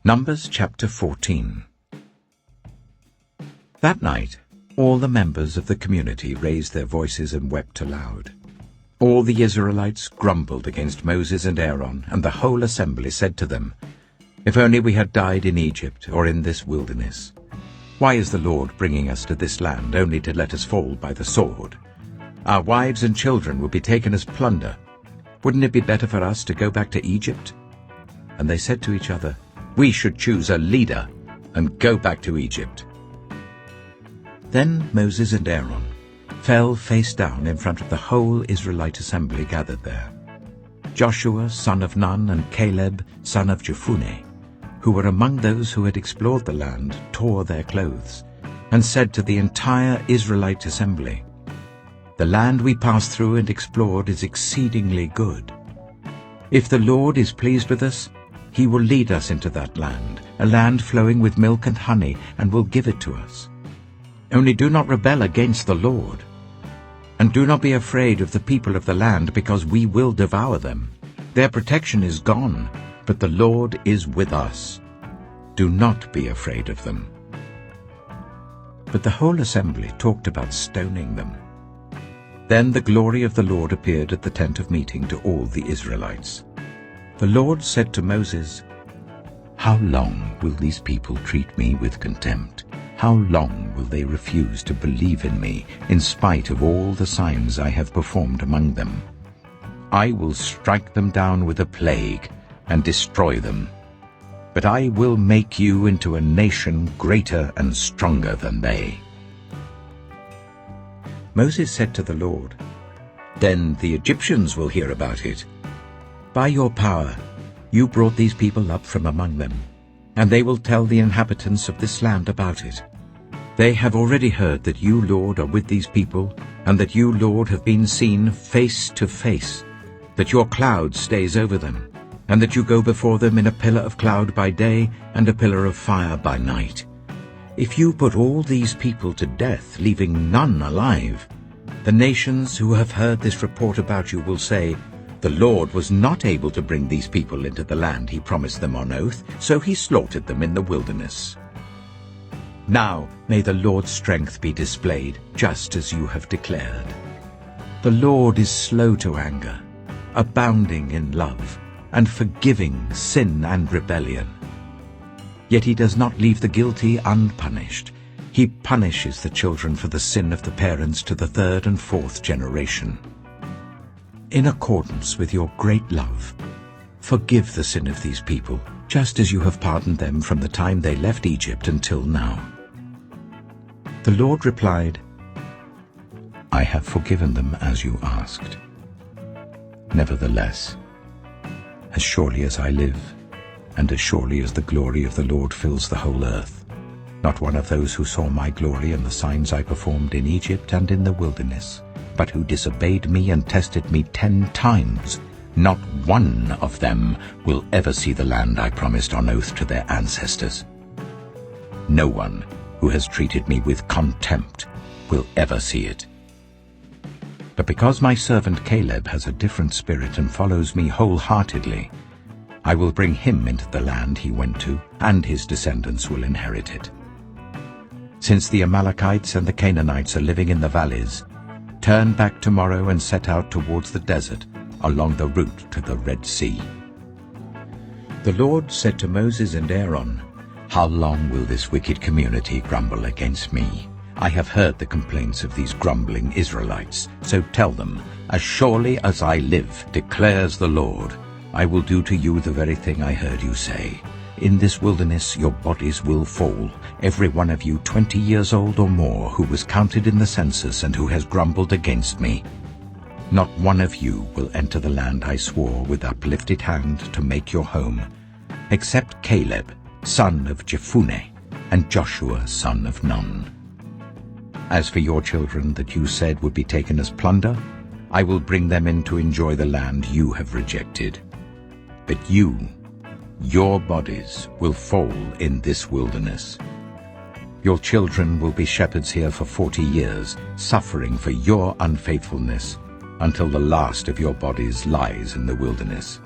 Numbers chapter 14. That night, all the members of the community raised their voices and wept aloud. All the Israelites grumbled against Moses and Aaron, and the whole assembly said to them, "If only we had died in Egypt or in this wilderness. Why is the Lord bringing us to this land only to let us fall by the sword? Our wives and children will be taken as plunder. Wouldn't it be better for us to go back to Egypt?" And they said to each other, "We should choose a leader and go back to Egypt." Then Moses and Aaron fell face down in front of the whole Israelite assembly gathered there. Joshua, son of Nun, and Caleb, son of Jephunneh, who were among those who had explored the land, tore their clothes, and said to the entire Israelite assembly, "The land we passed through and explored is exceedingly good. If the Lord is pleased with us, He will lead us into that land, a land flowing with milk and honey, and will give it to us. Only do not rebel against the Lord. And do not be afraid of the people of the land, because we will devour them. Their protection is gone, but the Lord is with us. Do not be afraid of them." But the whole assembly talked about stoning them. Then the glory of the Lord appeared at the tent of meeting to all the Israelites. The Lord said to Moses, "How long will these people treat me with contempt? How long will they refuse to believe in me, in spite of all the signs I have performed among them? I will strike them down with a plague and destroy them. But I will make you into a nation greater and stronger than they." Moses said to the Lord, "Then the Egyptians will hear about it. By your power you brought these people up from among them, and they will tell the inhabitants of this land about it. They have already heard that you, Lord, are with these people, and that you, Lord, have been seen face to face, that your cloud stays over them, and that you go before them in a pillar of cloud by day and a pillar of fire by night. If you put all these people to death, leaving none alive, the nations who have heard this report about you will say, 'The Lord was not able to bring these people into the land He promised them on oath, so He slaughtered them in the wilderness.' Now may the Lord's strength be displayed, just as you have declared. The Lord is slow to anger, abounding in love, and forgiving sin and rebellion. Yet He does not leave the guilty unpunished. He punishes the children for the sin of the parents to the third and fourth generation. In accordance with your great love, forgive the sin of these people, just as you have pardoned them from the time they left Egypt until now." The Lord replied, "I have forgiven them as you asked. Nevertheless, as surely as I live, and as surely as the glory of the Lord fills the whole earth, not one of those who saw my glory and the signs I performed in Egypt and in the wilderness, but who disobeyed me and tested me 10 times, not one of them will ever see the land I promised on oath to their ancestors. No one who has treated me with contempt will ever see it. But because my servant Caleb has a different spirit and follows me wholeheartedly, I will bring him into the land he went to, and his descendants will inherit it. Since the Amalekites and the Canaanites are living in the valleys, turn back tomorrow and set out towards the desert, along the route to the Red Sea." The Lord said to Moses and Aaron, "How long will this wicked community grumble against me? I have heard the complaints of these grumbling Israelites, so tell them, 'As surely as I live, declares the Lord, I will do to you the very thing I heard you say. In this wilderness your bodies will fall, every one of you 20 years old or more, who was counted in the census and who has grumbled against me. Not one of you will enter the land I swore with uplifted hand to make your home, except Caleb, son of Jephunneh, and Joshua, son of Nun. As for your children that you said would be taken as plunder, I will bring them in to enjoy the land you have rejected. But your bodies will fall in this wilderness. Your children will be shepherds here for 40 years, suffering for your unfaithfulness, until the last of your bodies lies in the wilderness.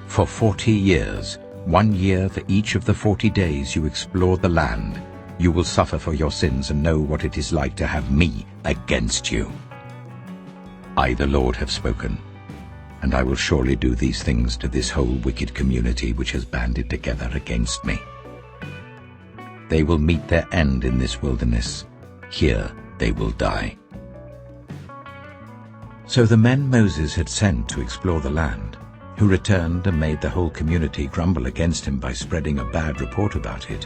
For 40 years 1 year for each of the 40 days you explored the land, you will suffer for your sins and know what it is like to have me against you. I, the Lord, have spoken, and I will surely do these things to this whole wicked community which has banded together against me. They will meet their end in this wilderness. Here they will die. So the men Moses had sent to explore the land, who returned and made the whole community grumble against him by spreading a bad report about it.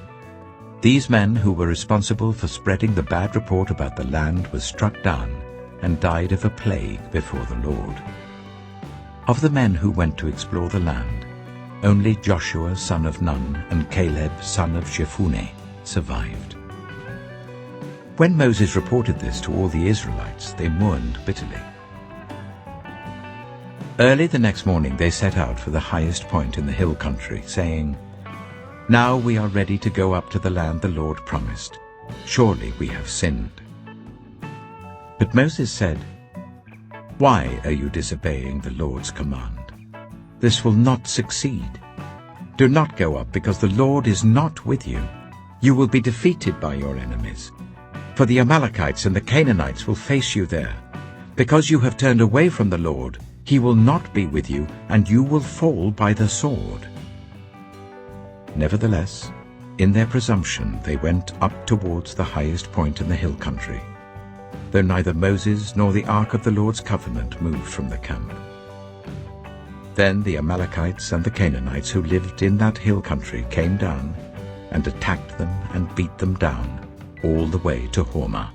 These men who were responsible for spreading the bad report about the land were struck down and died of a plague before the Lord. Of the men who went to explore the land, only Joshua son of Nun and Caleb son of Jephunneh survived. When Moses reported this to all the Israelites, they mourned bitterly. Early the next morning they set out for the highest point in the hill country, saying, "Now we are ready to go up to the land the Lord promised. Surely we have sinned." But Moses said, "Why are you disobeying the Lord's command? This will not succeed. Do not go up, because the Lord is not with you. You will be defeated by your enemies. For the Amalekites and the Canaanites will face you there. Because you have turned away from the Lord, He will not be with you, and you will fall by the sword." Nevertheless, in their presumption they went up towards the highest point in the hill country, though neither Moses nor the ark of the Lord's covenant moved from the camp. Then the Amalekites and the Canaanites who lived in that hill country came down and attacked them and beat them down all the way to Hormah.